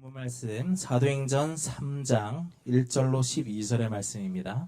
본문 말씀 사도행전 3장 1절로 12절의 말씀입니다.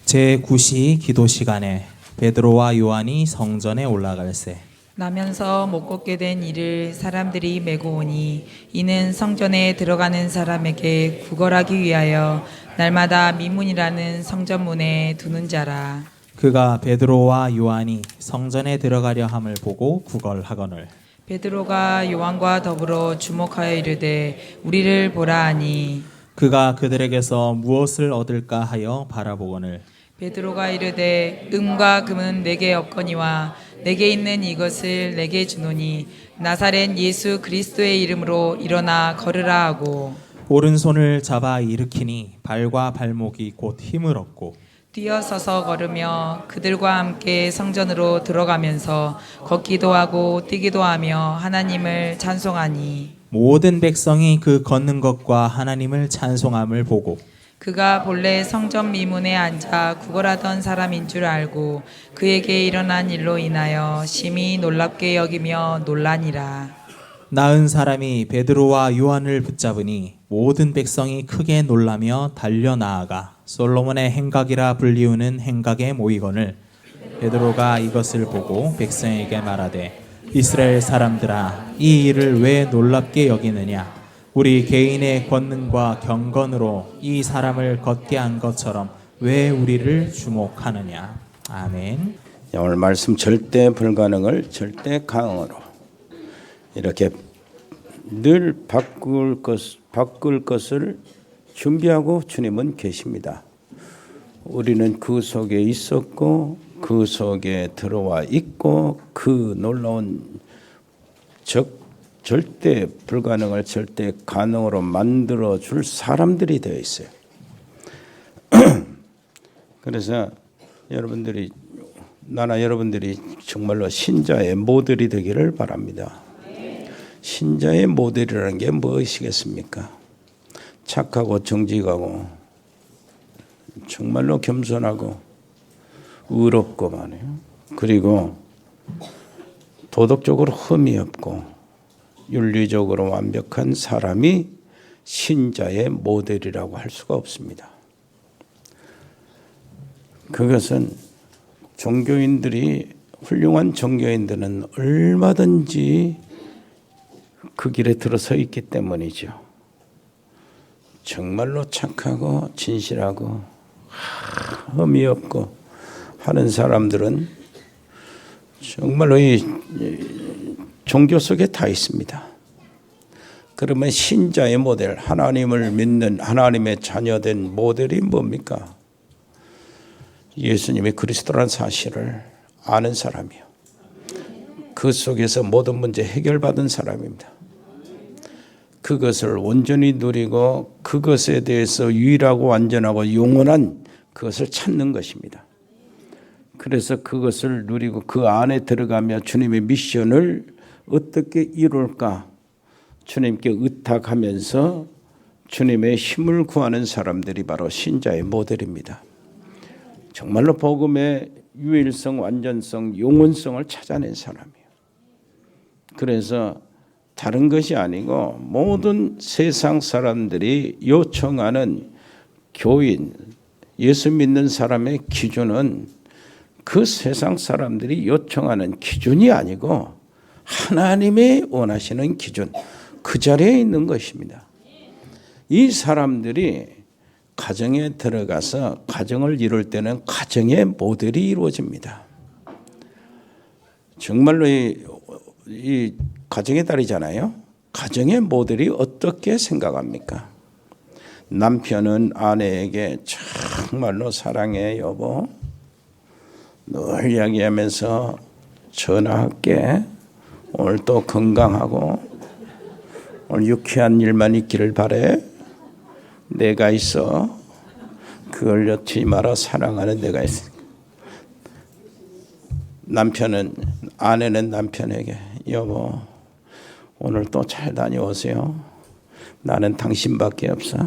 제9시 기도 시간에 베드로와 요한이 성전에 올라갈새 나면서 못 걷게 된 이를 사람들이 메고 오니 이는 성전에 들어가는 사람에게 구걸하기 위하여 날마다 미문이라는 성전문에 두는 자라. 그가 베드로와 요한이 성전에 들어가려 함을 보고 구걸하거늘 베드로가 요한과 더불어 주목하여 이르되 우리를 보라 하니 그가 그들에게서 무엇을 얻을까 하여 바라보거늘 베드로가 이르되 은과 금은 내게 없거니와 내게 있는 이것을 내게 주노니 나사렛 예수 그리스도의 이름으로 일어나 걸으라 하고 오른손을 잡아 일으키니 발과 발목이 곧 힘을 얻고 뛰어서서 걸으며 그들과 함께 성전으로 들어가면서 걷기도 하고 뛰기도 하며 하나님을 찬송하니 모든 백성이 그 걷는 것과 하나님을 찬송함을 보고 그가 본래 성전 미문에 앉아 구걸하던 사람인 줄 알고 그에게 일어난 일로 인하여 심히 놀랍게 여기며 놀라니라. 나은 사람이 베드로와 요한을 붙잡으니 모든 백성이 크게 놀라며 달려 나아가 솔로몬의 행각이라 불리우는 행각에 모이거늘 베드로가 이것을 보고 백성에게 말하되 이스라엘 사람들아 이 일을 왜 놀랍게 여기느냐 우리 개인의 권능과 경건으로 이 사람을 걷게 한 것처럼 왜 우리를 주목하느냐. 아멘. 오늘 말씀 절대 불가능을 절대 가능으로 이렇게 늘 바꿀 것을 준비하고 주님은 계십니다. 우리는 그 속에 있었고 그 속에 들어와 있고 그 놀라운 절대 불가능을 절대 가능으로 만들어 줄 사람들이 되어 있어요. 그래서 나나 여러분들이 정말로 신자의 모델이 되기를 바랍니다. 신자의 모델이라는 게 무엇이겠습니까? 착하고 정직하고 정말로 겸손하고 의롭고 말이에요. 그리고 도덕적으로 흠이 없고 윤리적으로 완벽한 사람이 신자의 모델이라고 할 수가 없습니다. 그것은 훌륭한 종교인들은 얼마든지 그 길에 들어서 있기 때문이죠. 정말로 착하고 진실하고 흠이 없고 하는 사람들은 정말로 이 종교 속에 다 있습니다. 그러면 신자의 모델, 하나님을 믿는 하나님의 자녀된 모델이 뭡니까? 예수님이 그리스도라는 사실을 아는 사람이요. 그 속에서 모든 문제 해결받은 사람입니다. 그것을 온전히 누리고 그것에 대해서 유일하고 완전하고 영원한 그것을 찾는 것입니다. 그래서 그것을 누리고 그 안에 들어가며 주님의 미션을 어떻게 이룰까 주님께 의탁하면서 주님의 힘을 구하는 사람들이 바로 신자의 모델입니다. 정말로 복음의 유일성, 완전성, 영원성을 찾아낸 사람이에요. 그래서 다른 것이 아니고 모든 세상 사람들이 요청하는 교인, 예수 믿는 사람의 기준은 그 세상 사람들이 요청하는 기준이 아니고 하나님이 원하시는 기준, 그 자리에 있는 것입니다. 이 사람들이 가정에 들어가서 가정을 이룰 때는 가정의 모델이 이루어집니다. 정말로 이 가정의 달이잖아요. 가정의 모델이 어떻게 생각합니까? 남편은 아내에게 정말로 사랑해 여보 늘 이야기하면서 전화할게 오늘 또 건강하고 오늘 유쾌한 일만 있기를 바래 내가 있어 그걸 놓지 마라 사랑하는 내가 있어. 아내는 남편에게 여보 오늘 또 잘 다녀오세요. 나는 당신밖에 없어.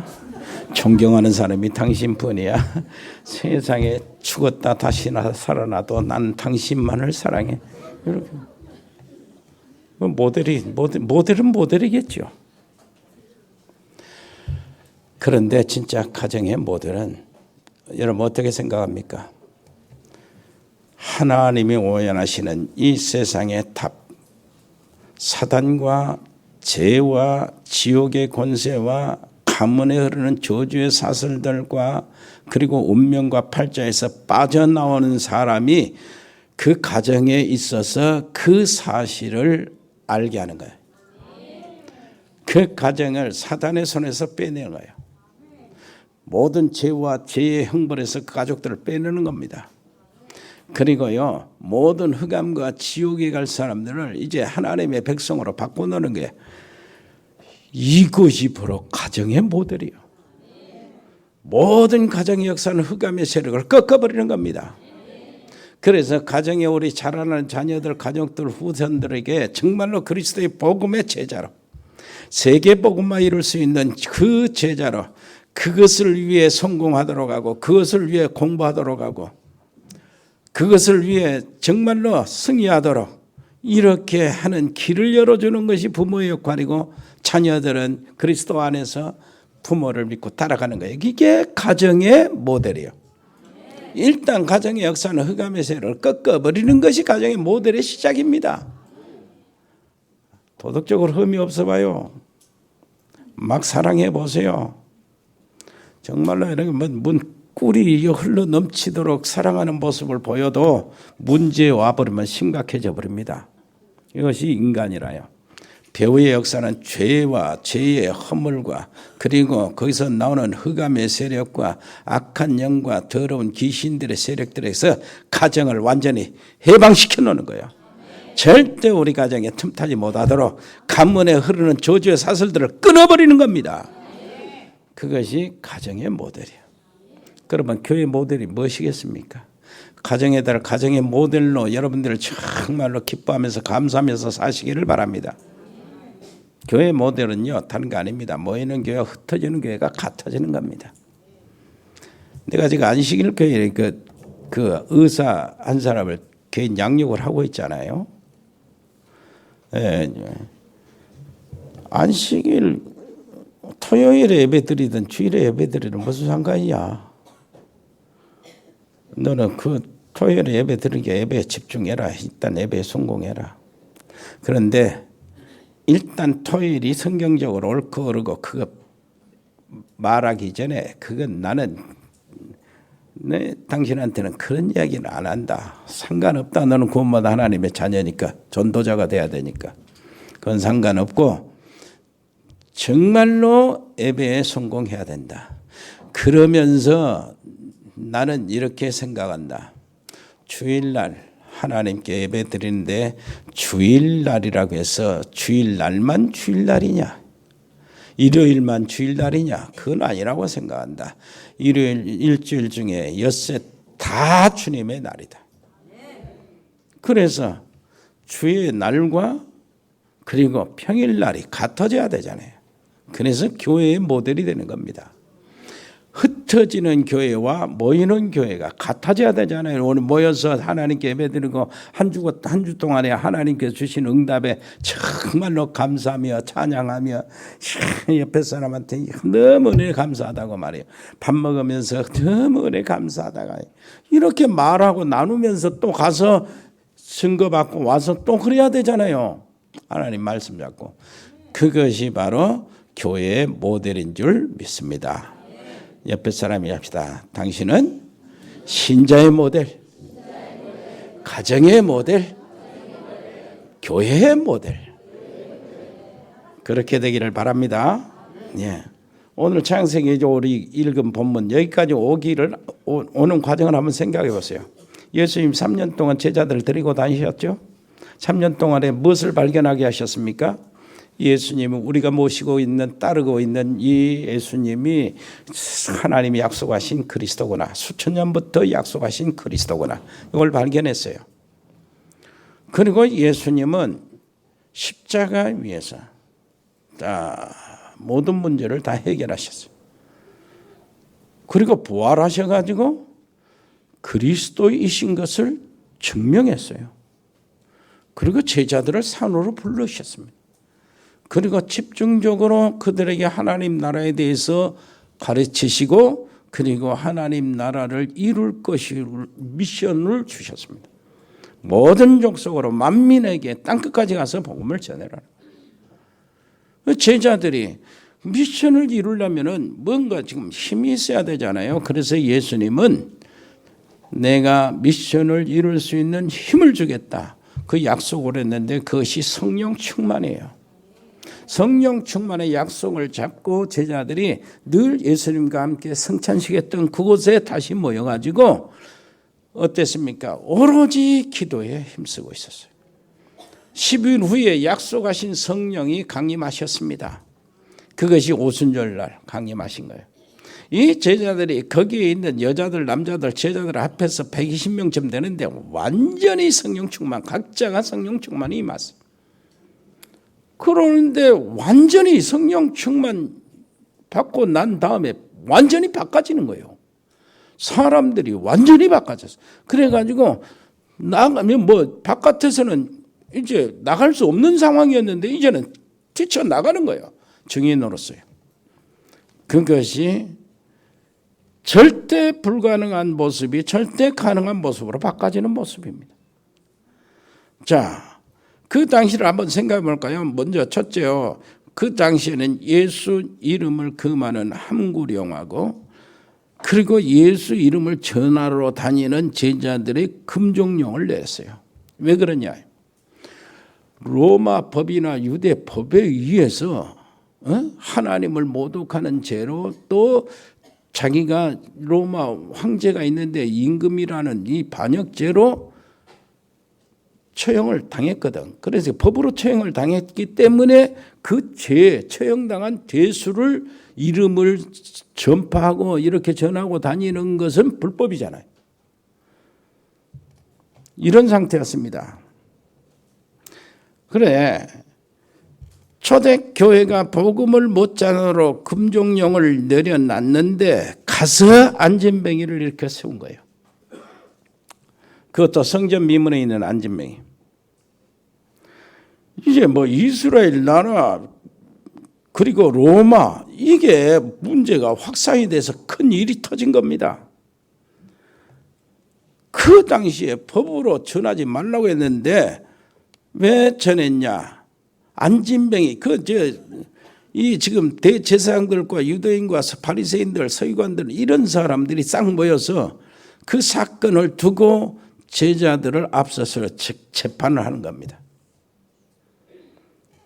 존경하는 사람이 당신뿐이야. 세상에 죽었다 다시 살아나도 난 당신만을 사랑해. 이렇게. 모델은 모델이겠죠. 그런데 진짜 가정의 모델은 여러분 어떻게 생각합니까? 하나님이 오연하시는 이 세상의 답, 사단과 죄와 지옥의 권세와 가문에 흐르는 저주의 사슬들과 그리고 운명과 팔자에서 빠져나오는 사람이 그 가정에 있어서 그 사실을 알게 하는 거예요. 그 가정을 사단의 손에서 빼내는 거예요. 모든 죄와 죄의 형벌에서 그 가족들을 빼내는 겁니다. 그리고요, 모든 흑암과 지옥에 갈 사람들을 이제 하나님의 백성으로 바꿔놓는 게 이것이 바로 가정의 모델이에요. 모든 가정의 역사는 흑암의 세력을 꺾어버리는 겁니다. 그래서 가정에 우리 자라나는 자녀들, 가족들, 후손들에게 정말로 그리스도의 복음의 제자로 세계 복음만 이룰 수 있는 그 제자로 그것을 위해 성공하도록 하고 그것을 위해 공부하도록 하고 그것을 위해 정말로 승리하도록 이렇게 하는 길을 열어주는 것이 부모의 역할이고 자녀들은 그리스도 안에서 부모를 믿고 따라가는 거예요. 이게 가정의 모델이에요. 일단 가정의 역사는 흑암의 세력을 꺾어버리는 것이 가정의 모델의 시작입니다. 도덕적으로 흠이 없어 봐요. 막 사랑해 보세요. 정말로 이렇게 꿀이 흘러 넘치도록 사랑하는 모습을 보여도 문제 와버리면 심각해져 버립니다. 이것이 인간이라요. 배후의 역사는 죄와 죄의 허물과 그리고 거기서 나오는 흑암의 세력과 악한 영과 더러운 귀신들의 세력들에서 가정을 완전히 해방시켜 놓는 거예요. 절대 우리 가정에 틈타지 못하도록 가문에 흐르는 저주의 사슬들을 끊어버리는 겁니다. 그것이 가정의 모델이에요. 그러면 교회 모델이 무엇이겠습니까? 가정에 따라 가정의 모델로 여러분들을 정말로 기뻐하면서 감사하면서 사시기를 바랍니다. 교회 모델은요, 다른 거 아닙니다. 모이는 교회와 흩어지는 교회가 같아지는 겁니다. 내가 지금 안식일 교회에 그 의사 한 사람을 개인 양육을 하고 있잖아요. 예, 안식일 토요일에 예배 드리든 주일에 예배 드리든 무슨 상관이야. 너는 그 토요일에 예배 드리는 게 예배에 집중해라. 일단 예배에 성공해라. 그런데 일단 토요일이 성경적으로 옳고 그르고 그거 말하기 전에 그건 나는 당신한테는 그런 이야기는 안 한다. 상관없다. 너는 구원받아 하나님의 자녀니까 전도자가 돼야 되니까 그건 상관없고 정말로 예배에 성공해야 된다. 그러면서 나는 이렇게 생각한다. 주일날 하나님께 예배 드리는데 주일날이라고 해서 주일날만 주일날이냐 일요일만 주일날이냐 그건 아니라고 생각한다. 일주일 중에 엿새 다 주님의 날이다. 그래서 주의 날과 그리고 평일날이 같아져야 되잖아요. 그래서 교회의 모델이 되는 겁니다. 흩어지는 교회와 모이는 교회가 같아져야 되잖아요. 오늘 모여서 하나님께 예배드리고 한 주 동안에 하나님께서 주신 응답에 정말로 감사하며 찬양하며 옆에 사람한테 너무 은혜 감사하다고 말해요. 밥 먹으면서 너무 은혜 감사하다가 이렇게 말하고 나누면서 또 가서 증거받고 와서 또 그래야 되잖아요. 하나님 말씀 잡고. 그것이 바로 교회의 모델인 줄 믿습니다. 옆에 사람이 합시다. 당신은 신자의 모델, 가정의 모델, 교회의 모델. 그렇게 되기를 바랍니다. 예. 오늘 창세기 우리 읽은 본문 여기까지 오는 과정을 한번 생각해 보세요. 예수님 3년 동안 제자들을 데리고 다니셨죠? 3년 동안에 무엇을 발견하게 하셨습니까? 예수님은 우리가 모시고 있는 따르고 있는 이 예수님이 하나님이 약속하신 그리스도구나. 수천 년부터 약속하신 그리스도구나. 이걸 발견했어요. 그리고 예수님은 십자가 위에서 모든 문제를 다 해결하셨어요. 그리고 부활하셔가지고 그리스도이신 것을 증명했어요. 그리고 제자들을 산으로 부르셨습니다. 그리고 집중적으로 그들에게 하나님 나라에 대해서 가르치시고 그리고 하나님 나라를 이룰 것을 미션을 주셨습니다. 모든 족속으로 만민에게 땅끝까지 가서 복음을 전해라. 제자들이 미션을 이루려면 뭔가 지금 힘이 있어야 되잖아요. 그래서 예수님은 내가 미션을 이룰 수 있는 힘을 주겠다. 그 약속을 했는데 그것이 성령 충만이에요. 성령 충만의 약속을 잡고 제자들이 늘 예수님과 함께 성찬식했던 그곳에 다시 모여가지고 어땠습니까? 오로지 기도에 힘쓰고 있었어요. 10일 후에 약속하신 성령이 강림하셨습니다. 그것이 오순절날 강림하신 거예요. 이 제자들이 거기에 있는 여자들, 남자들, 제자들 앞에서 120명쯤 되는데 완전히 성령 충만, 각자가 성령 충만이 임했어요. 그러는데 완전히 성령 충만 받고 난 다음에 완전히 바꿔지는 거예요. 사람들이 완전히 바꿔졌어요. 그래가지고 나가면 뭐 바깥에서는 이제 나갈 수 없는 상황이었는데 이제는 뛰쳐나가는 거예요. 증인으로서요. 그것이 절대 불가능한 모습이 절대 가능한 모습으로 바꿔지는 모습입니다. 자, 그 당시를 한번 생각해 볼까요? 먼저 첫째요. 그 당시에는 예수 이름을 금하는 함구령하고 그리고 예수 이름을 전하러 다니는 제자들의 금종령을 냈어요. 왜 그러냐? 로마 법이나 유대 법에 의해서 하나님을 모독하는 죄로 또 자기가 로마 황제가 있는데 임금이라는 이 반역죄로 처형을 당했거든. 그래서 법으로 처형을 당했기 때문에 그 죄, 처형당한 죄수를 이름을 전파하고 이렇게 전하고 다니는 것은 불법이잖아요. 이런 상태였습니다. 그래, 초대교회가 복음을 못 전하러 금종령을 내려놨는데 가서 안진뱅이를 이렇게 세운 거예요. 그것도 성전 미문에 있는 안진뱅이. 이제 뭐 이스라엘 나라 그리고 로마 이게 문제가 확산이 돼서 큰 일이 터진 겁니다. 그 당시에 법으로 전하지 말라고 했는데 왜 전했냐? 안진뱅이 이 지금 대제사장들과 유대인과 바리새인들, 서기관들 이런 사람들이 싹 모여서 그 사건을 두고 제자들을 앞서서 재판을 하는 겁니다.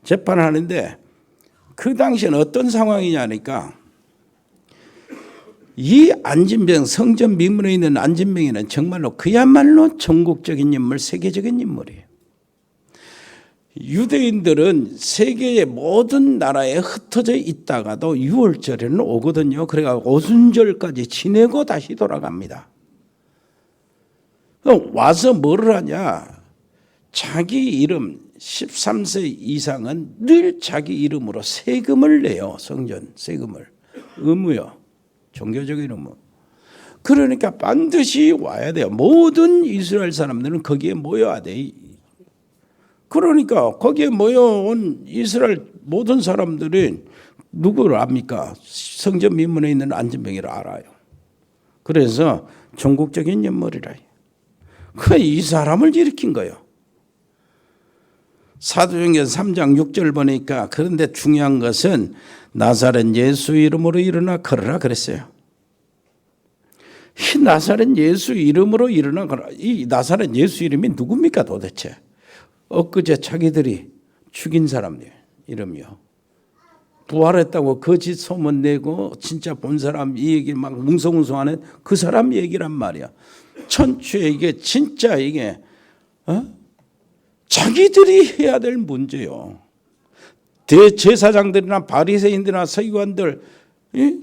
재판을 하는데 그 당시에는 어떤 상황이냐니까 이 안진뱅 성전 미문에 있는 안진뱅이는 정말로 그야말로 전국적인 인물, 세계적인 인물이에요. 유대인들은 세계의 모든 나라에 흩어져 있다가도 6월절에는 오거든요. 그래서 오순절까지 지내고 다시 돌아갑니다. 와서 뭐를 하냐? 자기 이름 13세 이상은 늘 자기 이름으로 세금을 내요. 성전 세금을. 의무요. 종교적인 의무. 그러니까 반드시 와야 돼요. 모든 이스라엘 사람들은 거기에 모여야 돼. 그러니까 거기에 모여온 이스라엘 모든 사람들이 누구를 압니까? 성전 미문에 있는 안진뱅이를 알아요. 그래서 전국적인 인물이라. 이 사람을 일으킨 거예요. 사도행전 3장 6절 보니까 그런데 중요한 것은 나사렛 예수 이름으로 일어나 걸으라 그랬어요. 이 나사렛 예수 이름으로 일어나 걸으라. 이 나사렛 예수 이름이 누굽니까 도대체? 엊그제 자기들이 죽인 사람들 이름이요. 부활했다고 거짓 소문 내고 진짜 본 사람 이 얘기 막 뭉성뭉성하는 그 사람 얘기란 말이야. 천추에 이게 진짜 이게 자기들이 해야 될 문제요. 대제사장들이나 바리새인들이나 서기관들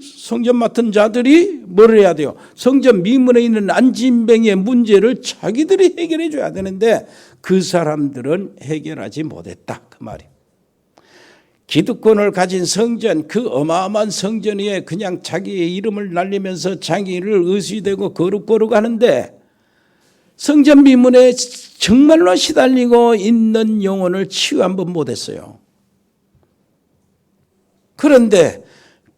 성전 맡은 자들이 뭘 해야 돼요? 성전 미문에 있는 안진뱅이의 문제를 자기들이 해결해 줘야 되는데 그 사람들은 해결하지 못했다 그 말이에요. 기득권을 가진 성전, 그 어마어마한 성전 위에 그냥 자기의 이름을 날리면서 자기를 의시되고 거룩거룩 하는데 성전 미문에 정말로 시달리고 있는 영혼을 치유 한번 못했어요. 그런데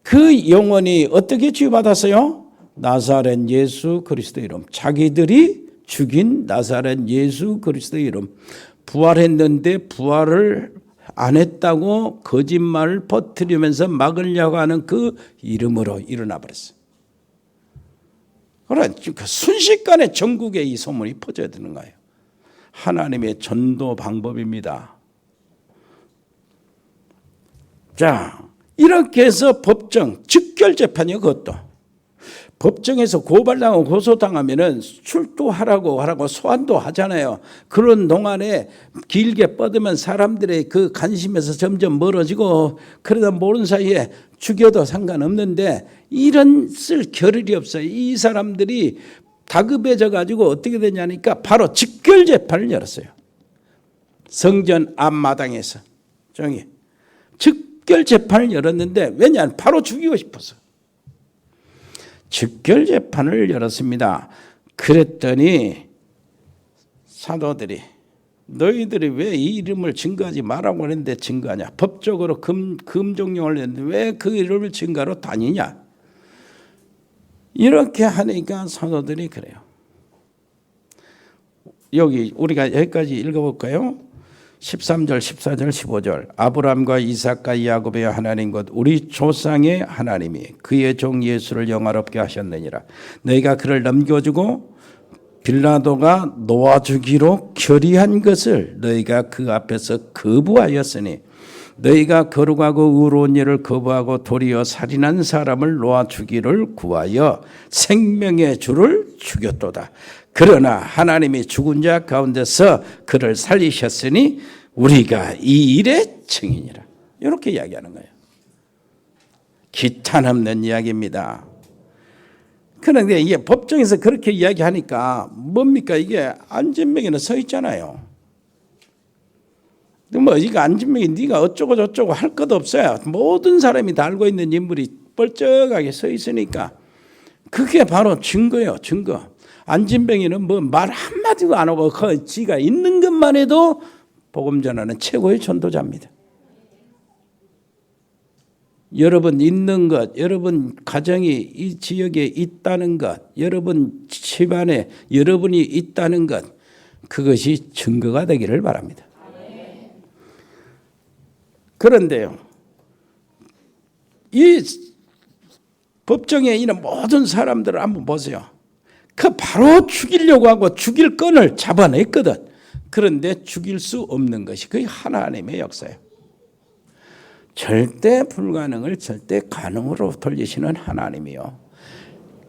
그 영혼이 어떻게 치유받았어요? 나사렛 예수 그리스도의 이름, 자기들이 죽인 나사렛 예수 그리스도의 이름, 부활했는데 부활을 안 했다고 거짓말을 퍼뜨리면서 막으려고 하는 그 이름으로 일어나 버렸어요. 그러니까 순식간에 전국에 이 소문이 퍼져야 되는 거예요. 하나님의 전도 방법입니다. 자, 이렇게 해서 법정, 즉결재판이요. 그것도 법정에서 고발당하고 고소당하면은 출두하라고 소환도 하잖아요. 그런 동안에 길게 뻗으면 사람들의 그 관심에서 점점 멀어지고, 그러다 모르는 사이에 죽여도 상관없는데 이런 쓸 겨를이 없어요. 이 사람들이 다급해져 가지고 어떻게 되냐니까 바로 즉결재판을 열었어요. 성전 앞마당에서 저기 즉결재판을 열었는데, 왜냐하면 바로 죽이고 싶어서 즉결재판을 열었습니다. 그랬더니 사도들이 너희들이 왜 이 이름을 증거하지 말라고 했는데 증거하냐? 법적으로 금종령을 냈는데 왜 그 이름을 증거로 다니냐? 이렇게 하니까 사도들이 그래요. 여기 우리가 여기까지 읽어볼까요? 13절, 14절, 15절. 아브라함과 이삭과 야곱의 하나님 곧 우리 조상의 하나님이 그의 종 예수를 영화롭게 하셨느니라. 너희가 그를 넘겨주고 빌라도가 놓아주기로 결의한 것을 너희가 그 앞에서 거부하였으니, 너희가 거룩하고 의로운 일을 거부하고 도리어 살인한 사람을 놓아주기를 구하여 생명의 주를 죽였도다. 그러나 하나님이 죽은 자 가운데서 그를 살리셨으니 우리가 이 일의 증인이라. 이렇게 이야기하는 거예요. 기탄 없는 이야기입니다. 그런데 이게 법정에서 그렇게 이야기하니까 뭡니까? 이게 안진뱅이는 서 있잖아요. 뭐 이거 안진뱅이 네가 어쩌고 저쩌고 할 것도 없어요. 모든 사람이 다 알고 있는 인물이 뻘쩍하게 서 있으니까 그게 바로 증거예요. 증거. 안진뱅이는 뭐 말 한마디도 안 하고 지가 있는 것만 해도 복음 전하는 최고의 전도자입니다. 여러분 있는 것, 여러분 가정이 이 지역에 있다는 것, 여러분 집안에 여러분이 있다는 것, 그것이 증거가 되기를 바랍니다. 그런데요, 이 법정에 있는 모든 사람들을 한번 보세요. 그 바로 죽이려고 하고 죽일 건을 잡아냈거든. 그런데 죽일 수 없는 것이 그게 하나님의 역사예요. 절대 불가능을 절대 가능으로 돌리시는 하나님이요.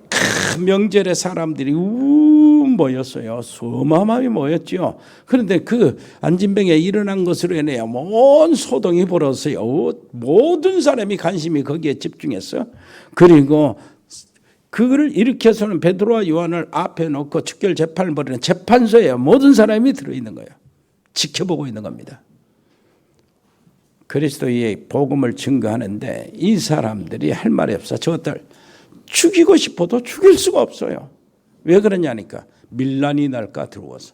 큰 명절에 사람들이 모였어요. 수마마이 모였죠. 그런데 그 안진뱅에 일어난 것으로 인해 온 소동이 벌어졌어요. 모든 사람이 관심이 거기에 집중했어요. 그리고 그거를 일으켜서는 베드로와 요한을 앞에 놓고 즉결 재판을 벌이는 재판소에 모든 사람이 들어있는 거예요. 지켜보고 있는 겁니다. 그리스도의 복음을 증거하는데 이 사람들이 할 말이 없어. 저것들 죽이고 싶어도 죽일 수가 없어요. 왜 그러냐니까 밀란이 날까 두려워서.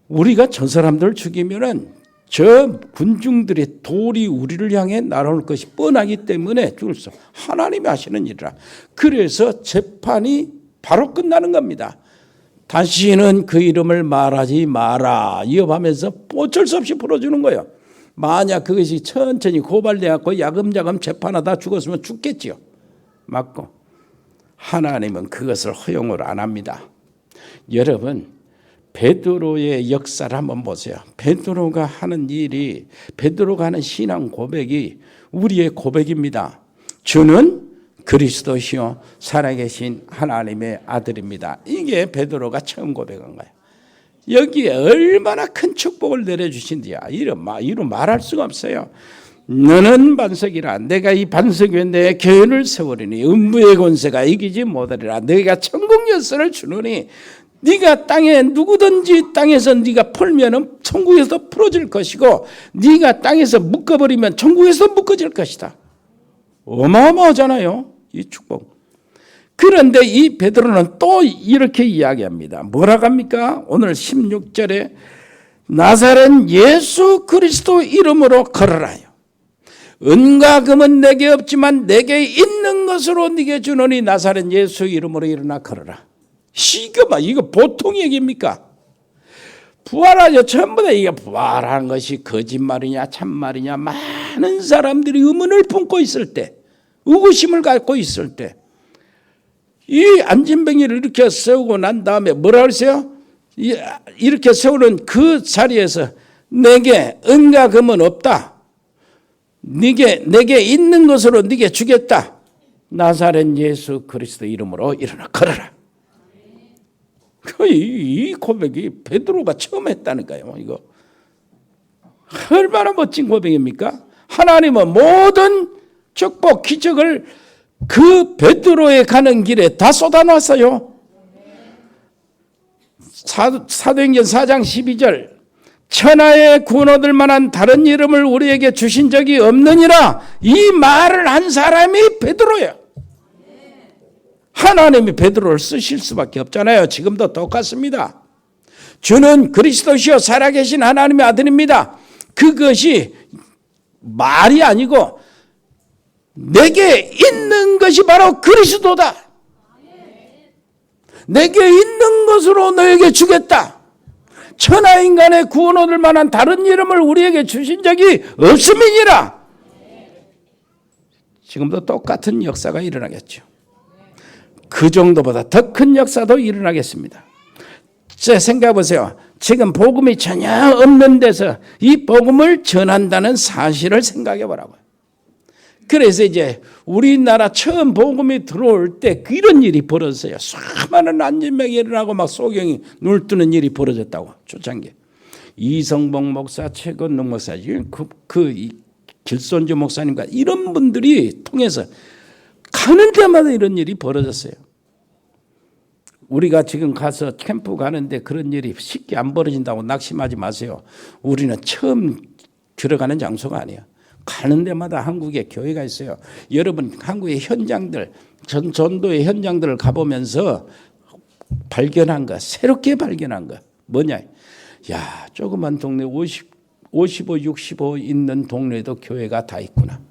우리가 저 사람들을 죽이면은 저 군중들의 돌이 우리를 향해 날아올 것이 뻔하기 때문에 죽을 수. 하나님이 하시는 일이라. 그래서 재판이 바로 끝나는 겁니다. 다시는 그 이름을 말하지 마라. 이어하면서 어쩔 수 없이 풀어주는 거예요. 만약 그것이 천천히 고발돼갖고 야금야금 재판하다 죽었으면 죽겠지요. 맞고. 하나님은 그것을 허용을 안 합니다. 여러분, 베드로의 역사를 한번 보세요. 베드로가 하는 일이, 베드로가 하는 신앙 고백이 우리의 고백입니다. 주는 그리스도시요 살아계신 하나님의 아들입니다. 이게 베드로가 처음 고백한 거예요. 여기에 얼마나 큰 축복을 내려주신디야. 이로 말할 수가 없어요. 너는 반석이라. 내가 이 반석 위에 내 교회를 세우리니 음부의 권세가 이기지 못하리라. 내가 천국 열쇠를 주노니 네가 땅에 누구든지 땅에서 네가 풀면은 천국에서 풀어질 것이고 네가 땅에서 묶어버리면 천국에서 묶어질 것이다. 어마어마하잖아요. 이 축복. 그런데 이 베드로는 또 이렇게 이야기합니다. 뭐라고 합니까? 오늘 16절에 나사렛 예수 그리스도 이름으로 걸어라요. 은과 금은 내게 없지만 내게 있는 것으로 네게 주노니 나사렛 예수 이름으로 일어나 걸어라. 이거 보통 얘기입니까? 부활하죠. 전부 다 이게 부활한 것이 거짓말이냐 참말이냐 많은 사람들이 의문을 품고 있을 때, 의구심을 갖고 있을 때, 이 안진뱅이를 이렇게 세우고 난 다음에 뭐라 그랬어요? 이렇게 세우는 그 자리에서 내게 은과 금은 없다. 내게 있는 것으로 네게 주겠다. 나사렛 예수 그리스도 이름으로 일어나 걸어라. 이 고백이 베드로가 처음 했다니까요. 이거 얼마나 멋진 고백입니까? 하나님은 모든 축복 기적을 그 베드로에 가는 길에 다 쏟아놨어요. 사도행전 4장 12절 천하에 구원 얻을 만한 다른 이름을 우리에게 주신 적이 없느니라. 이 말을 한 사람이 베드로예요. 하나님이 베드로를 쓰실 수밖에 없잖아요. 지금도 똑같습니다. 주는 그리스도시요 살아계신 하나님의 아들입니다. 그것이 말이 아니고 내게 있는 것이 바로 그리스도다. 내게 있는 것으로 너에게 주겠다. 천하인간의 구원 얻을 만한 다른 이름을 우리에게 주신 적이 없음이니라. 지금도 똑같은 역사가 일어나겠죠. 그 정도보다 더 큰 역사도 일어나겠습니다. 자, 생각해 보세요. 지금 복음이 전혀 없는 데서 이 복음을 전한다는 사실을 생각해 보라고요. 그래서 이제 우리나라 처음 복음이 들어올 때 이런 일이 벌어졌어요. 수많은 안진병이 일어나고 막 소경이 눈을 뜨는 일이 벌어졌다고. 초창기 이성봉 목사, 최건능 목사, 길손주 목사님과 이런 분들이 통해서 가는 데마다 이런 일이 벌어졌어요. 우리가 지금 가서 캠프 가는데 그런 일이 쉽게 안 벌어진다고 낙심하지 마세요. 우리는 처음 들어가는 장소가 아니에요. 가는 데마다 한국에 교회가 있어요. 여러분 한국의 현장들, 전도의 현장들을 가보면서 발견한 거, 새롭게 발견한 거 뭐냐? 야, 조그만 동네 55, 65 있는 동네도 교회가 다 있구나.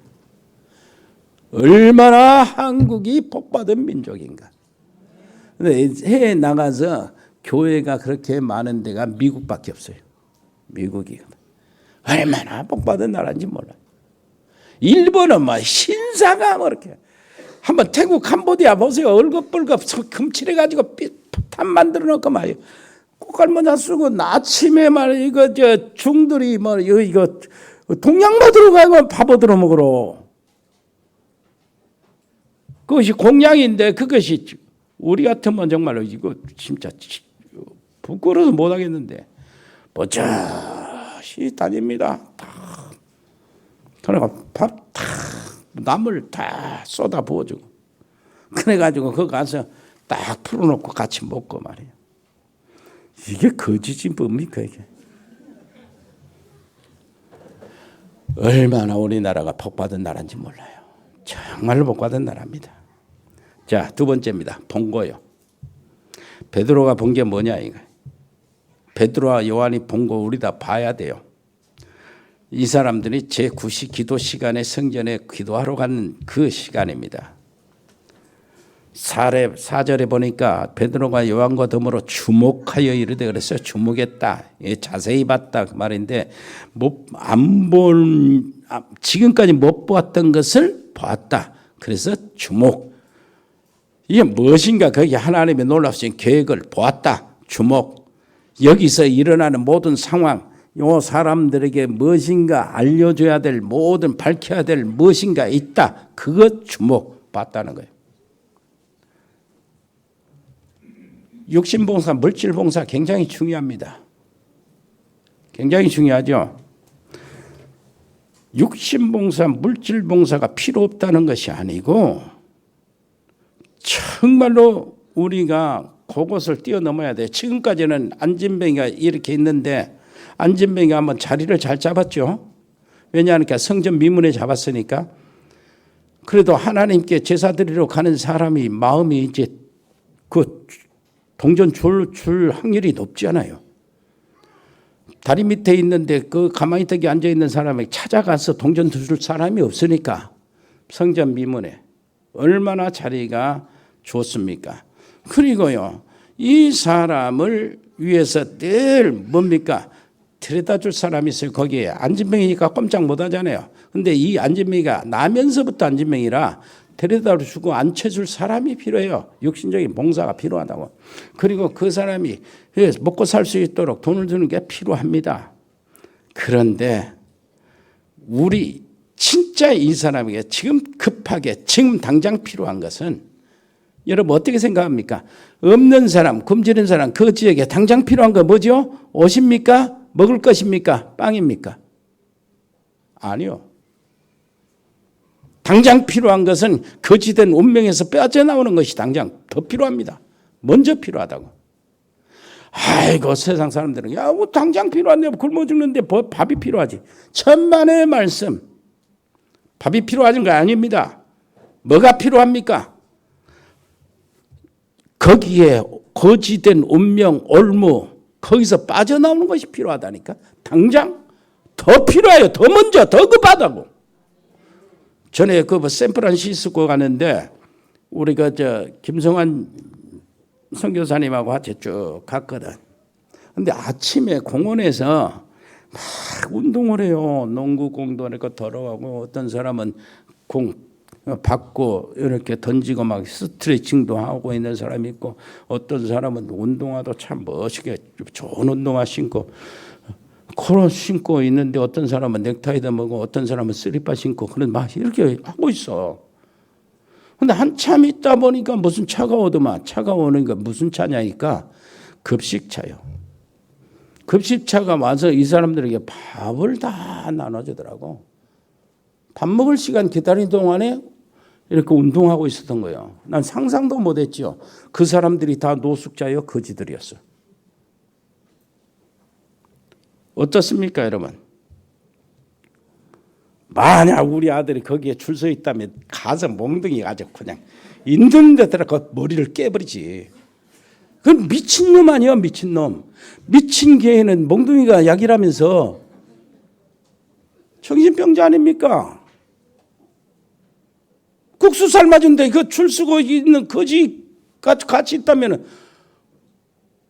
얼마나 한국이 복받은 민족인가. 근데 해외 나가서 교회가 그렇게 많은 데가 미국밖에 없어요. 미국이 얼마나 복받은 나라인지 몰라요. 일본은 뭐 신사가 뭐 이렇게 한번 태국 캄보디아 보세요. 얼겁벌겁 금칠해가지고 탑 만들어 놓고 말이에요. 꽃갈모자 쓰고 아침에 말이에요. 이거 중들이 뭐 이거 동양모 들어가면 바보 들어 먹으러. 그것이 공양인데 그것이 우리 같으면 정말로 이거 진짜 부끄러워서 못하겠는데 버젓이 다닙니다. 그러니까 밥 다 나물 다 쏟아 부어주고 그래가지고 거기 가서 딱 풀어놓고 같이 먹고 말이에요. 이게 거짓이 뭡니까 이게? 얼마나 우리나라가 복받은 나라인지 몰라요. 정말로 복받은 나라입니다. 자, 두 번째입니다. 본 거요. 베드로가 본 게 뭐냐 이거. 베드로와 요한이 본 거 우리 다 봐야 돼요. 이 사람들이 제9시 기도 시간에 성전에 기도하러 가는 그 시간입니다. 4절에 보니까 베드로가 요한과 더불어 주목하여 이르되 그랬어요. 주목했다. 자세히 봤다 그 말인데 지금까지 못 보았던 것을 보았다. 그래서 주목. 이게 무엇인가 거기 하나님의 놀랍신 계획을 보았다. 주목. 여기서 일어나는 모든 상황 요 사람들에게 무엇인가 알려줘야 될 모든 밝혀야 될 무엇인가 있다. 그것 주목 봤다는 거예요. 육신봉사, 물질봉사 굉장히 중요합니다. 굉장히 중요하죠. 육신봉사, 물질봉사가 필요 없다는 것이 아니고 정말로 우리가 그것을 뛰어넘어야 돼요. 지금까지는 안진뱅이가 이렇게 있는데 안진뱅이가 한번 자리를 잘 잡았죠. 왜냐하니까 성전 미문에 잡았으니까 그래도 하나님께 제사 드리러 가는 사람이 마음이 이제 그 동전 줄 확률이 높지 않아요. 다리 밑에 있는데 그 가만히 떡이 앉아 있는 사람에게 찾아가서 동전 줄 사람이 없으니까 성전 미문에 얼마나 자리가 좋습니까? 그리고요, 이 사람을 위해서 늘 뭡니까? 데려다 줄 사람이 있어요. 거기에 안진뱅이니까 꼼짝 못 하잖아요. 근데 이 안진뱅이가 나면서부터 안진뱅이라 데려다 주고 앉혀줄 사람이 필요해요. 육신적인 봉사가 필요하다고. 그리고 그 사람이 먹고 살 수 있도록 돈을 주는 게 필요합니다. 그런데 우리 진짜 이 사람에게 지금 급하게 지금 당장 필요한 것은 여러분 어떻게 생각합니까? 없는 사람, 굶주린 사람 그 지역에 당장 필요한 거 뭐죠? 옷입니까? 먹을 것입니까? 빵입니까? 아니요. 당장 필요한 것은 거지된 운명에서 빠져나오는 것이 당장 더 필요합니다. 먼저 필요하다고. 아이고 세상 사람들은 야, 뭐 당장 필요한데 굶어 죽는데 밥이 필요하지. 천만의 말씀. 밥이 필요한 거 아닙니다. 뭐가 필요합니까? 거기에 거지된 운명, 올무 거기서 빠져나오는 것이 필요하다니까. 당장 더 필요해요. 더 먼저 더 급하다고. 전에 그 샌프란시스코 가는데 우리가 김성환 선교사님하고 같이 쭉 갔거든. 근데 아침에 공원에서 막 운동을 해요. 농구공도 이렇게 더러워하고 어떤 사람은 공 받고 이렇게 던지고 막 스트레칭도 하고 있는 사람이 있고 어떤 사람은 운동화도 참 멋있게 좋은 운동화 신고 코로 신고 있는데 어떤 사람은 넥타이도 먹고 어떤 사람은 슬리퍼 신고 그런 막 이렇게 하고 있어. 근데 한참 있다 보니까 무슨 차가 오더만. 차가 오니까 무슨 차냐니까 급식차요. 급식차가 와서 이 사람들에게 밥을 다 나눠주더라고. 밥 먹을 시간 기다리는 동안에 이렇게 운동하고 있었던 거예요. 난 상상도 못했죠. 그 사람들이 다 노숙자요, 거지들이었어. 어떻습니까, 여러분? 만약 우리 아들이 거기에 줄 서 있다면 가서 몽둥이 가지고 그냥 있는 데다가 머리를 깨버리지. 그건 미친놈 아니야, 미친놈. 미친 개는 몽둥이가 약이라면서 정신병자 아닙니까? 국수 삶아준데 그 줄 서고 있는 거지가 같이 있다면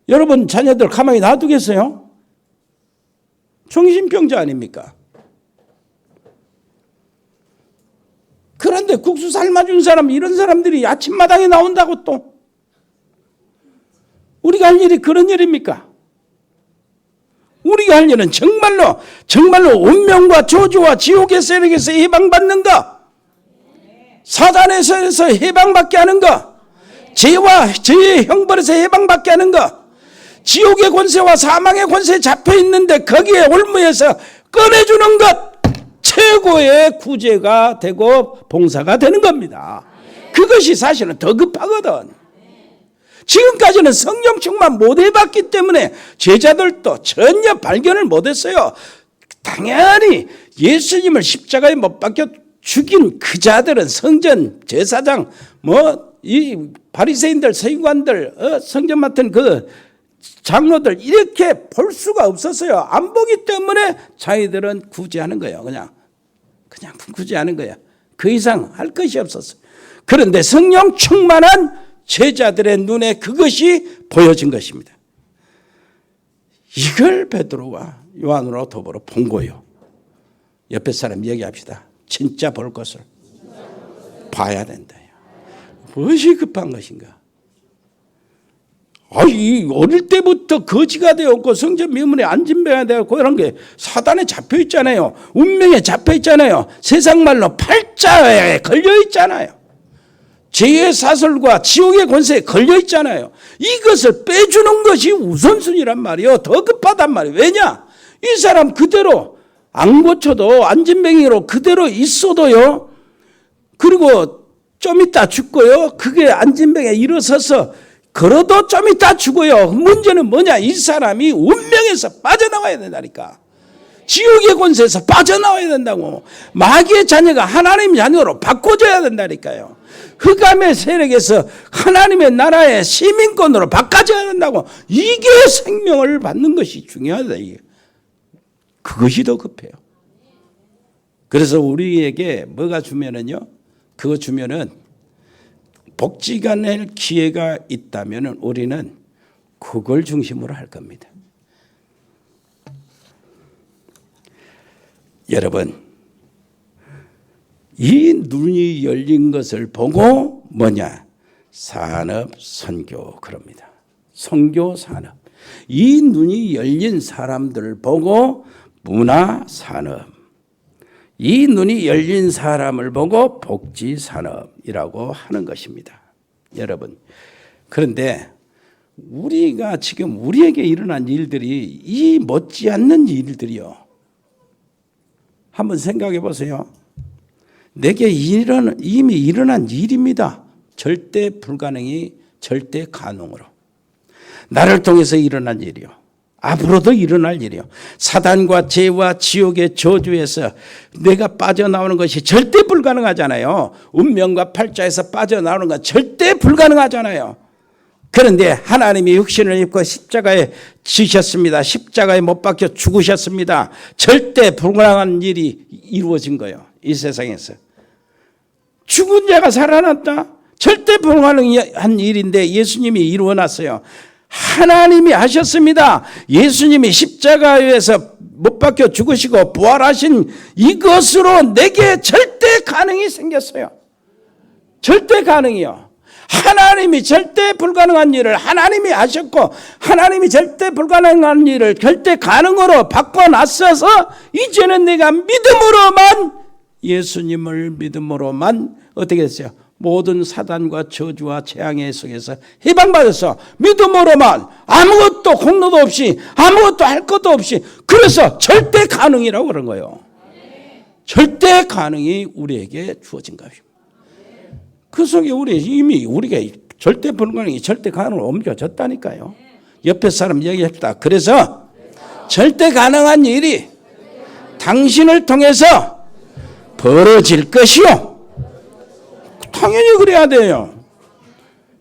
여러분 자녀들 가만히 놔두겠어요? 정신병자 아닙니까? 그런데 국수 삶아준 사람 이런 사람들이 아침마당에 나온다고 또 우리가 할 일이 그런 일입니까? 우리가 할 일은 정말로 운명과 저주와 지옥의 세력에서 해방받는 것, 사단에서 해방받게 하는 것, 죄와 죄의 형벌에서 해방받게 하는 것, 지옥의 권세와 사망의 권세에 잡혀있는데 거기에 올무에서 꺼내주는 것, 최고의 구제가 되고 봉사가 되는 겁니다. 그것이 사실은 더 급하거든. 지금까지는 성령 충만 못 해봤기 때문에 제자들도 전혀 발견을 못했어요. 당연히 예수님을 십자가에 못 박혀 죽인 그 자들은 성전 제사장 이 바리새인들 서기관들 성전 맡은 그 장로들 이렇게 볼 수가 없었어요. 안 보기 때문에 자기들은 구제하는 거예요. 그냥 구제하는 거야. 그 이상 할 것이 없었어요. 그런데 성령 충만한 제자들의 눈에 그것이 보여진 것입니다. 이걸 베드로와 요한으로 더불어 본 거예요. 옆에 사람 얘기합시다. 진짜 볼 것을 봐야 된다. 무엇이 급한 것인가? 어릴 때부터 거지가 되었고 성전 미문에 안진뱅이가 되었고 이런 게 사단에 잡혀 있잖아요. 운명에 잡혀 있잖아요. 세상 말로 팔자에 걸려 있잖아요. 죄의 사슬과 지옥의 권세에 걸려 있잖아요. 이것을 빼주는 것이 우선순위란 말이에요. 더 급하단 말이에요. 왜냐? 이 사람 그대로 안 고쳐도 안진뱅이로 그대로 있어도요. 그리고 좀 이따 죽고요. 그게 안진뱅이에 일어서서 걸어도 좀 이따 죽어요. 문제는 뭐냐? 이 사람이 운명에서 빠져나와야 된다니까. 지옥의 권세에서 빠져나와야 된다고. 마귀의 자녀가 하나님의 자녀로 바꿔줘야 된다니까요. 흑암의 세력에서 하나님의 나라의 시민권으로 바꿔줘야 된다고. 이게 생명을 받는 것이 중요하다. 이게. 그것이 더 급해요. 그래서 우리에게 뭐가 주면은요, 그거 주면은 복지가 낼 기회가 있다면은 우리는 그걸 중심으로 할 겁니다. 여러분, 이 눈이 열린 것을 보고 뭐냐? 산업, 선교 그럽니다. 선교, 산업. 이 눈이 열린 사람들을 보고 문화, 산업. 이 눈이 열린 사람을 보고 복지, 산업이라고 하는 것입니다. 여러분, 그런데 우리가 지금 우리에게 일어난 일들이 이 못지않는 일들이요. 한번 생각해 보세요. 내게 이미 일어난 일입니다. 절대 불가능이 절대 가능으로. 나를 통해서 일어난 일이요. 앞으로도 일어날 일이요. 사단과 죄와 지옥의 저주에서 내가 빠져나오는 것이 절대 불가능하잖아요. 운명과 팔자에서 빠져나오는 건 절대 불가능하잖아요. 그런데 하나님이 육신을 입고 십자가에 지셨습니다. 십자가에 못 박혀 죽으셨습니다. 절대 불가능한 일이 이루어진 거예요. 이 세상에서. 죽은 자가 살아났다. 절대 불가능한 일인데 예수님이 이루어놨어요. 하나님이 하셨습니다. 예수님이 십자가에서 못 박혀 죽으시고 부활하신 이것으로 내게 절대 가능이 생겼어요. 절대 가능이요. 하나님이 절대 불가능한 일을 하나님이 하셨고 하나님이 절대 불가능한 일을 절대 가능으로 바꿔놨어서 이제는 내가 믿음으로만, 예수님을 믿음으로만 어떻게 됐어요? 모든 사단과 저주와 재앙의 속에서 해방받아서 믿음으로만, 아무것도 공로도 없이 아무것도 할 것도 없이, 그래서 절대 가능이라고 그런 거예요. 절대 가능이 우리에게 주어진 것입니다. 그 속에 이미 우리가 절대 불가능이 절대 가능으로 옮겨졌다니까요. 옆에 사람 얘기합시다. 그래서 절대 가능한 일이 당신을 통해서 벌어질 것이요. 당연히 그래야 돼요.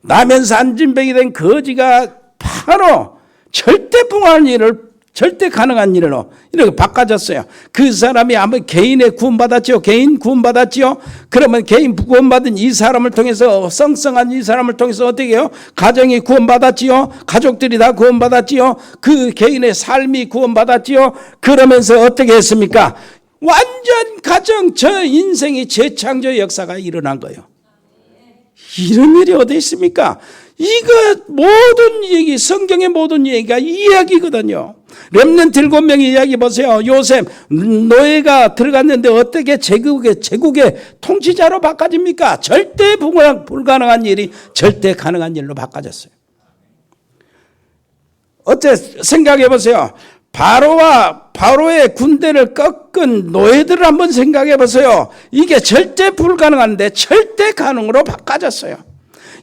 나면서 안진뱅이 된 거지가 바로 절대 불가능한 일을 절대 가능한 일로 이렇게 바꿔졌어요. 그 사람이 아마 개인의 구원받았지요. 개인 구원받았지요. 그러면 개인 구원받은 이 사람을 통해서, 성성한 이 사람을 통해서 어떻게 해요? 가정이 구원받았지요. 가족들이 다 구원받았지요. 그 개인의 삶이 구원받았지요. 그러면서 어떻게 했습니까? 완전 가정, 저 인생이 재창조 역사가 일어난 거예요. 이런 일이 어디 있습니까? 이거 모든 얘기, 성경의 모든 얘기가 이 이야기거든요. 렘넌트 7명의 이야기 보세요. 요셉, 노예가 들어갔는데 어떻게 제국의 통치자로 바꿔집니까? 절대 불가능한 일이 절대 가능한 일로 바꿔졌어요. 어째 생각해 보세요. 바로의 군대를 꺾은 노예들을 한번 생각해 보세요. 이게 절대 불가능한데 절대 가능으로 바꿔졌어요.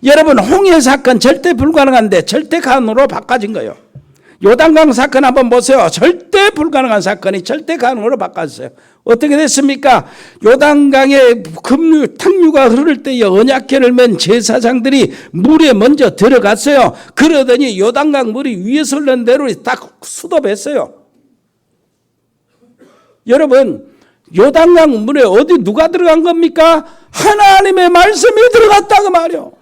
여러분, 홍해 사건 절대 불가능한데 절대 가능으로 바꿔진 거예요. 요단강 사건 한번 보세요. 절대 불가능한 사건이 절대 가능으로 바꿔졌어요. 어떻게 됐습니까? 요단강에 탕류가 흐를 때에 언약궤를 맨 제사장들이 물에 먼저 들어갔어요. 그러더니 요단강 물이 위에서 흐르는 대로 딱 수도했어요. 여러분, 요단강 물에 어디 누가 들어간 겁니까? 하나님의 말씀이 들어갔다고 말이요.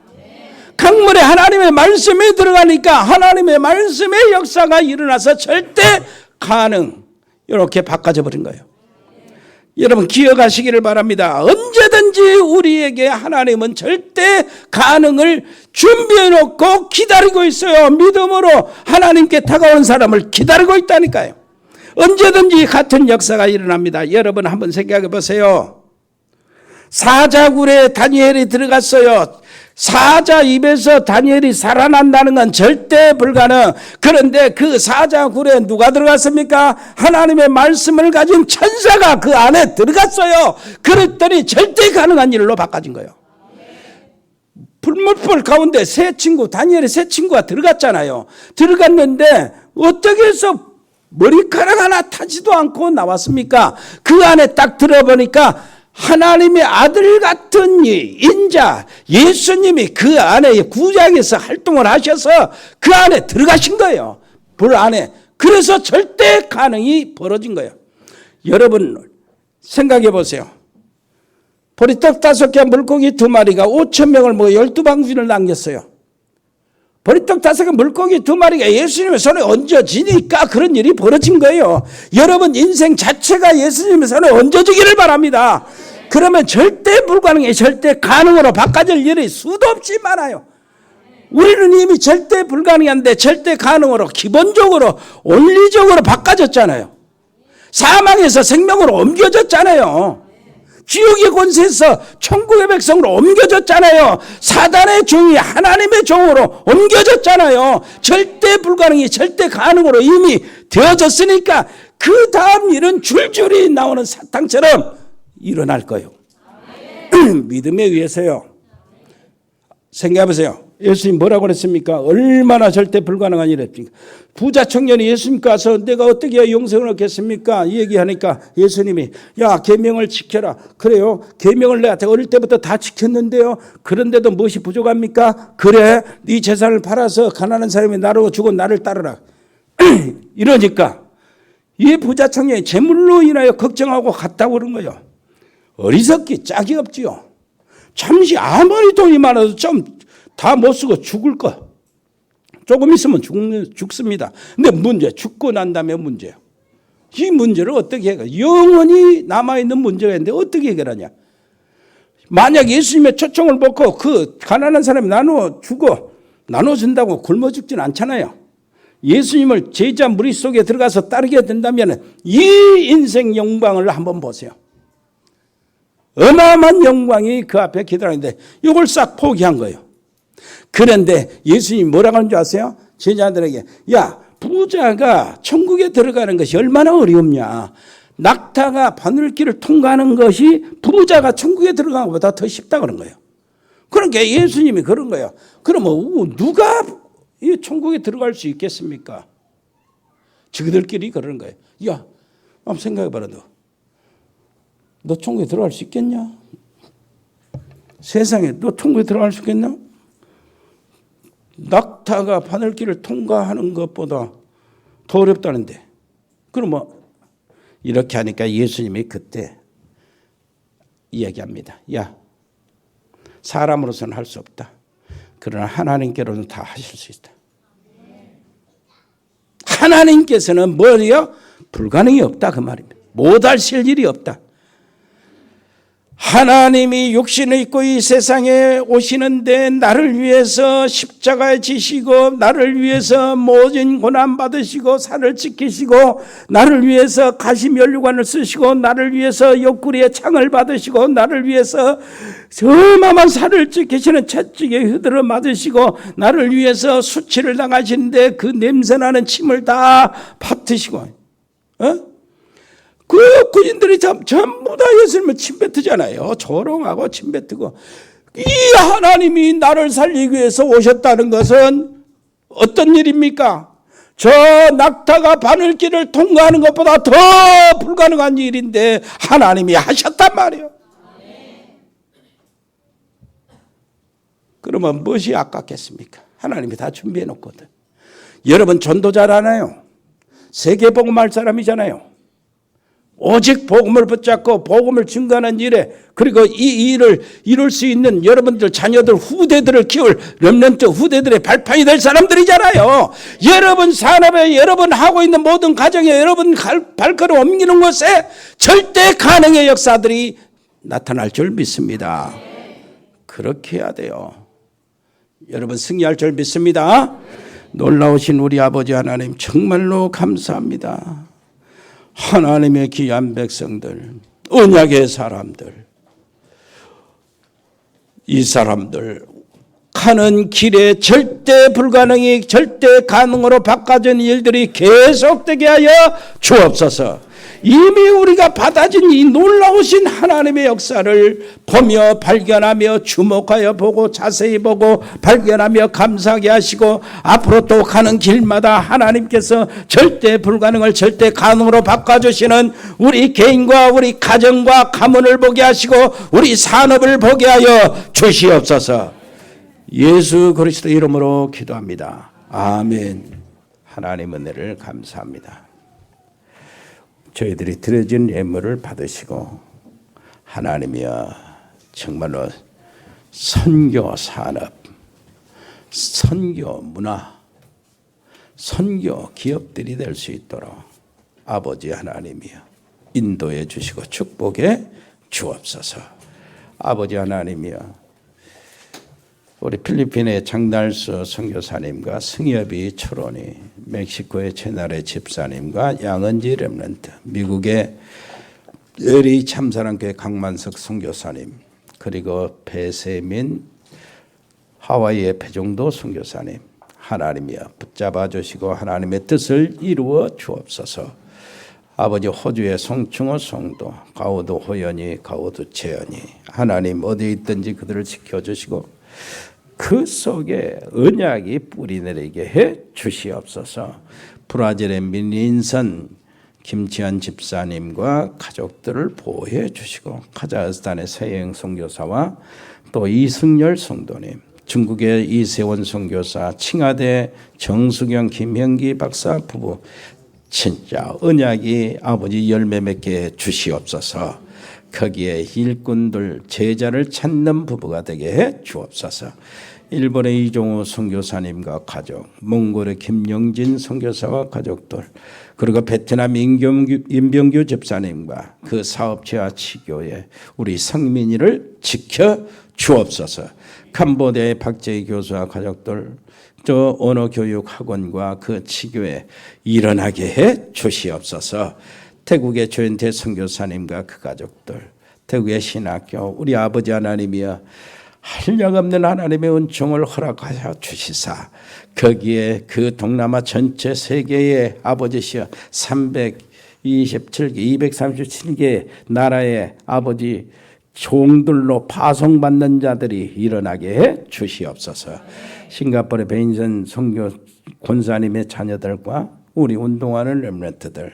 강물에 하나님의 말씀이 들어가니까 하나님의 말씀의 역사가 일어나서 절대 가능, 이렇게 바꿔져 버린 거예요. 여러분, 기억하시기를 바랍니다. 언제든지 우리에게 하나님은 절대 가능을 준비해 놓고 기다리고 있어요. 믿음으로 하나님께 다가온 사람을 기다리고 있다니까요. 언제든지 같은 역사가 일어납니다. 여러분, 한번 생각해 보세요. 사자굴에 다니엘이 들어갔어요. 사자 입에서 다니엘이 살아난다는 건 절대 불가능. 그런데 그 사자굴에 누가 들어갔습니까? 하나님의 말씀을 가진 천사가 그 안에 들어갔어요. 그랬더니 절대 가능한 일로 바꿔진 거예요. 불못불 가운데 다니엘의 세 친구가 들어갔잖아요. 들어갔는데 어떻게 해서 머리카락 하나 타지도 않고 나왔습니까? 그 안에 딱 들어보니까 하나님의 아들 같은 인자 예수님이 그 안에 구약에서 활동을 하셔서 그 안에 들어가신 거예요. 불 안에. 그래서 절대 가능이 벌어진 거예요. 여러분 생각해 보세요. 보리떡 5개 물고기 2마리가 5,000명을 먹어 12방울을 남겼어요. 보리떡 5개 물고기 2마리가 예수님의 손에 얹어지니까 그런 일이 벌어진 거예요. 여러분 인생 자체가 예수님의 손에 얹어지기를 바랍니다. 그러면 절대 불가능해 절대 가능으로 바꿔질 일이 수도 없이 많아요. 우리는 이미 절대 불가능한데 절대 가능으로 기본적으로 원리적으로 바꿔졌잖아요. 사망에서 생명으로 옮겨졌잖아요. 지옥의 권세에서 천국의 백성으로 옮겨졌잖아요. 사단의 종이 하나님의 종으로 옮겨졌잖아요. 절대 불가능이 절대 가능으로 이미 되어졌으니까 그 다음 일은 줄줄이 나오는 사탕처럼 일어날 거예요. 믿음에 의해서요. 생각해보세요. 예수님 뭐라고 그랬습니까? 얼마나 절대 불가능한 일이었습니까? 부자 청년이 예수님 가서 내가 어떻게 해야 영생을 얻겠습니까? 얘기하니까 예수님이 야 계명을 지켜라. 그래요. 계명을 내가 어릴 때부터 다 지켰는데요. 그런데도 무엇이 부족합니까? 그래 네 재산을 팔아서 가난한 사람이 나로 주고 나를 따르라. 이러니까 이 부자 청년이 재물로 인하여 걱정하고 갔다고 그런 거예요. 어리석기 짝이 없지요. 잠시 아무리 돈이 많아도 좀 다 못 쓰고 죽을 거. 조금 있으면 죽습니다. 근데 문제, 죽고 난 다음에 문제예요. 이 문제를 어떻게 해결해? 영원히 남아있는 문제가 있는데 어떻게 해결하냐? 만약 예수님의 초청을 받고 그 가난한 사람이 나눠준다고 굶어 죽진 않잖아요. 예수님을 제자 무리 속에 들어가서 따르게 된다면 이 인생 영광을 한번 보세요. 어마어마한 영광이 그 앞에 기다리는데 이걸 싹 포기한 거예요. 그런데 예수님이 뭐라고 하는 줄 아세요? 제자들에게 야 부자가 천국에 들어가는 것이 얼마나 어려웠냐. 낙타가 바늘길을 통과하는 것이 부자가 천국에 들어가는 것보다 더 쉽다 그런 거예요. 그러니까 예수님이 그런 거예요. 그러면 누가 이 천국에 들어갈 수 있겠습니까? 저들끼리 그러는 거예요. 야 한번 생각해봐라. 너 천국에 들어갈 수 있겠냐? 세상에 너 천국에 들어갈 수 있겠냐? 낙타가 바늘길을 통과하는 것보다 더 어렵다는데. 그럼 이렇게 하니까 예수님이 그때 이야기합니다. 야, 사람으로서는 할 수 없다. 그러나 하나님께로는 다 하실 수 있다. 하나님께서는 뭐예요? 불가능이 없다 그 말입니다. 못하실 일이 없다. 하나님이 육신을 입고 이 세상에 오시는데 나를 위해서 십자가에 지시고 나를 위해서 모진 고난 받으시고 살을 지키시고 나를 위해서 가시면류관을 쓰시고 나를 위해서 옆구리에 창을 받으시고 나를 위해서 어마어마한 살을 지키시는 채찍에 흐드러 맞으시고 나를 위해서 수치를 당하시는데 그 냄새나는 침을 다 뱉으시고 그 군인들이 전부 다 예수님을 침뱉으잖아요. 조롱하고 침뱉고. 이 하나님이 나를 살리기 위해서 오셨다는 것은 어떤 일입니까? 저 낙타가 바늘길을 통과하는 것보다 더 불가능한 일인데 하나님이 하셨단 말이에요. 그러면 무엇이 아깝겠습니까? 하나님이 다 준비해 놓거든. 여러분 전도자라나요? 세계복음할 사람이잖아요. 오직 복음을 붙잡고 복음을 증거하는 일에 그리고 이 일을 이룰 수 있는 여러분들 자녀들 후대들을 키울 렘넌트 후대들의 발판이 될 사람들이잖아요. 여러분 산업에 여러분 하고 있는 모든 가정에 여러분 발걸음 옮기는 곳에 절대 가능의 역사들이 나타날 줄 믿습니다. 그렇게 해야 돼요. 여러분 승리할 줄 믿습니다. 놀라우신 우리 아버지 하나님 정말로 감사합니다. 하나님의 귀한 백성들, 언약의 사람들, 이 사람들 가는 길에 절대 불가능이 절대 가능으로 바꿔진 일들이 계속되게 하여 주옵소서. 이미 우리가 받아진 이 놀라우신 하나님의 역사를 보며 발견하며 주목하여 보고 자세히 보고 발견하며 감사하게 하시고 앞으로 또 가는 길마다 하나님께서 절대 불가능을 절대 가능으로 바꿔주시는 우리 개인과 우리 가정과 가문을 보게 하시고 우리 산업을 보게 하여 주시옵소서. 예수 그리스도 이름으로 기도합니다. 아멘. 하나님 은혜를 감사합니다. 저희들이 드려진 예물을 받으시고 하나님이여 정말로 선교 산업, 선교 문화, 선교 기업들이 될 수 있도록 아버지 하나님이여 인도해 주시고 축복해 주옵소서. 아버지 하나님이여 우리 필리핀의 장달수 선교사님과 승엽이 초론이, 멕시코의 채나레 집사님과 양은지 렘넌트, 미국의 LA 참사랑교회 강만석 선교사님, 그리고 배세민 하와이의 배종도 선교사님, 하나님이여 붙잡아 주시고 하나님의 뜻을 이루어 주옵소서. 아버지 호주의 송충호 성도, 가우도 호연이, 가우도 재연이, 하나님 어디 있든지 그들을 지켜주시고 그 속에 언약이 뿌리내리게 해 주시옵소서. 브라질의 민인선 김치환 집사님과 가족들을 보호해 주시고 카자흐스탄의 서영 선교사와 또 이승열 성도님, 중국의 이세원 선교사, 칭하대 정수경 김형기 박사 부부 진짜 언약이 아버지 열매 맺게 주시옵소서. 거기에 일꾼들 제자를 찾는 부부가 되게 해 주옵소서. 일본의 이종우 선교사님과 가족, 몽골의 김영진 선교사와 가족들, 그리고 베트남 임병규 집사님과 그 사업체와 치교회 우리 성민이를 지켜 주옵소서. 캄보디아의 박재희 교수와 가족들, 저 언어교육학원과 그 치교회 일어나게 해 주시옵소서. 태국의 조현태 선교사님과 그 가족들, 태국의 신학교 우리 아버지 하나님이여 한량없는 하나님의 은총을 허락하여 주시사 거기에 그 동남아 전체 세계의 아버지시여 327개 237개 나라의 아버지 종들로 파송받는 자들이 일어나게 해 주시옵소서. 싱가포르의 베인선 선교 권사님의 자녀들과 우리 운동하는 렘넌트들,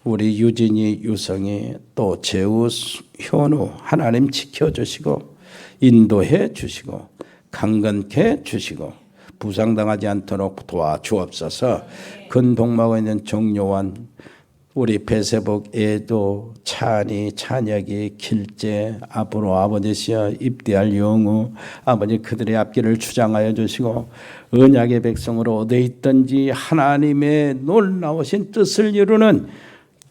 우리 유진이, 유성이, 또 재우, 현우 하나님 지켜주시고 인도해 주시고 강건케 주시고 부상당하지 않도록 도와주옵소서. 근동마고 있는 정요한, 우리 배세복, 애도, 찬이, 찬혁이, 길재, 앞으로 아버지시여 입대할 영우, 아버지 그들의 앞길을 주장하여 주시고 언약의 백성으로 어디 있든지 하나님의 놀라우신 뜻을 이루는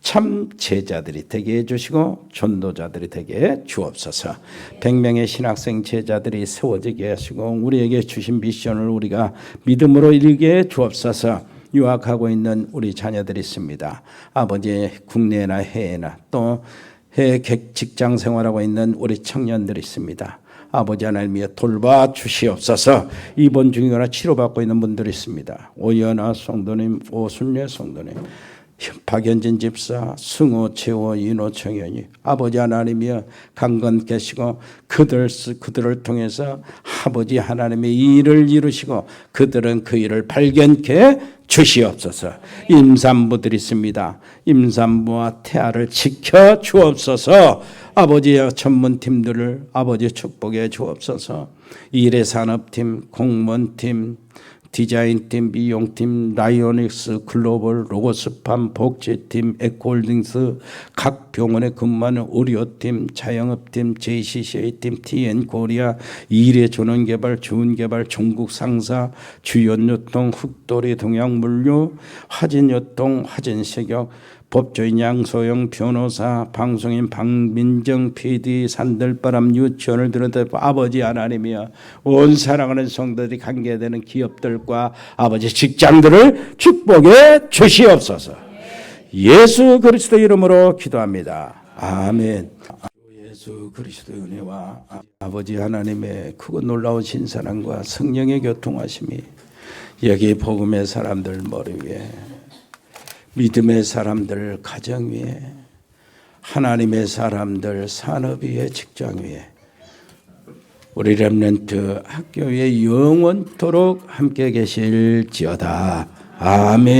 참 제자들이 되게 해주시고 전도자들이 되게 해 주옵소서. 100명의 신학생 제자들이 세워지게 하시고 우리에게 주신 미션을 우리가 믿음으로 이루게 해 주옵소서. 유학하고 있는 우리 자녀들이 있습니다. 아버지 국내나 해외나 또 해외 직장 생활하고 있는 우리 청년들이 있습니다. 아버지 하나님이여 돌봐 주시옵소서. 입원 중이거나 치료받고 있는 분들이 있습니다. 오연아 성도님, 오순례 성도님, 박연진 집사, 승호, 채호, 인호, 청현이 아버지 하나님이여 강건케 하시고 그들을 통해서 아버지 하나님의 일을 이루시고 그들은 그 일을 발견케 주시옵소서. 임산부들이 있습니다. 임산부와 태아를 지켜 주옵소서. 아버지의 전문팀들을 아버지 축복해 주옵소서. 일의 산업팀, 공무원팀, 디자인팀, 미용팀, 라이오닉스, 글로벌, 로고스팜, 복지팀, 에코홀딩스, 각 병원에 근무하는 의료팀, 자영업팀, JCCA팀, TN코리아, 일의 전원개발, 주운개발, 전국 상사, 주연유통, 흑돌이, 동양물류, 화진유통, 화진세격, 법조인 양소영 변호사, 방송인 박민정 PD, 산들바람 유치원을 들여다보고 아버지 하나님이여 온 사랑하는 성도들이 관계되는 기업들과 아버지 직장들을 축복해 주시옵소서. 예수 그리스도 이름으로 기도합니다. 아멘. 예수 그리스도의 은혜와 아버지 하나님의 크고 놀라운 신사랑과 성령의 교통하심이 여기 복음의 사람들 머리 위에, 믿음의 사람들 가정 위에, 하나님의 사람들 산업 위에, 직장 위에, 우리 렘넌트 학교 위에 영원토록 함께 계실지어다. 아멘.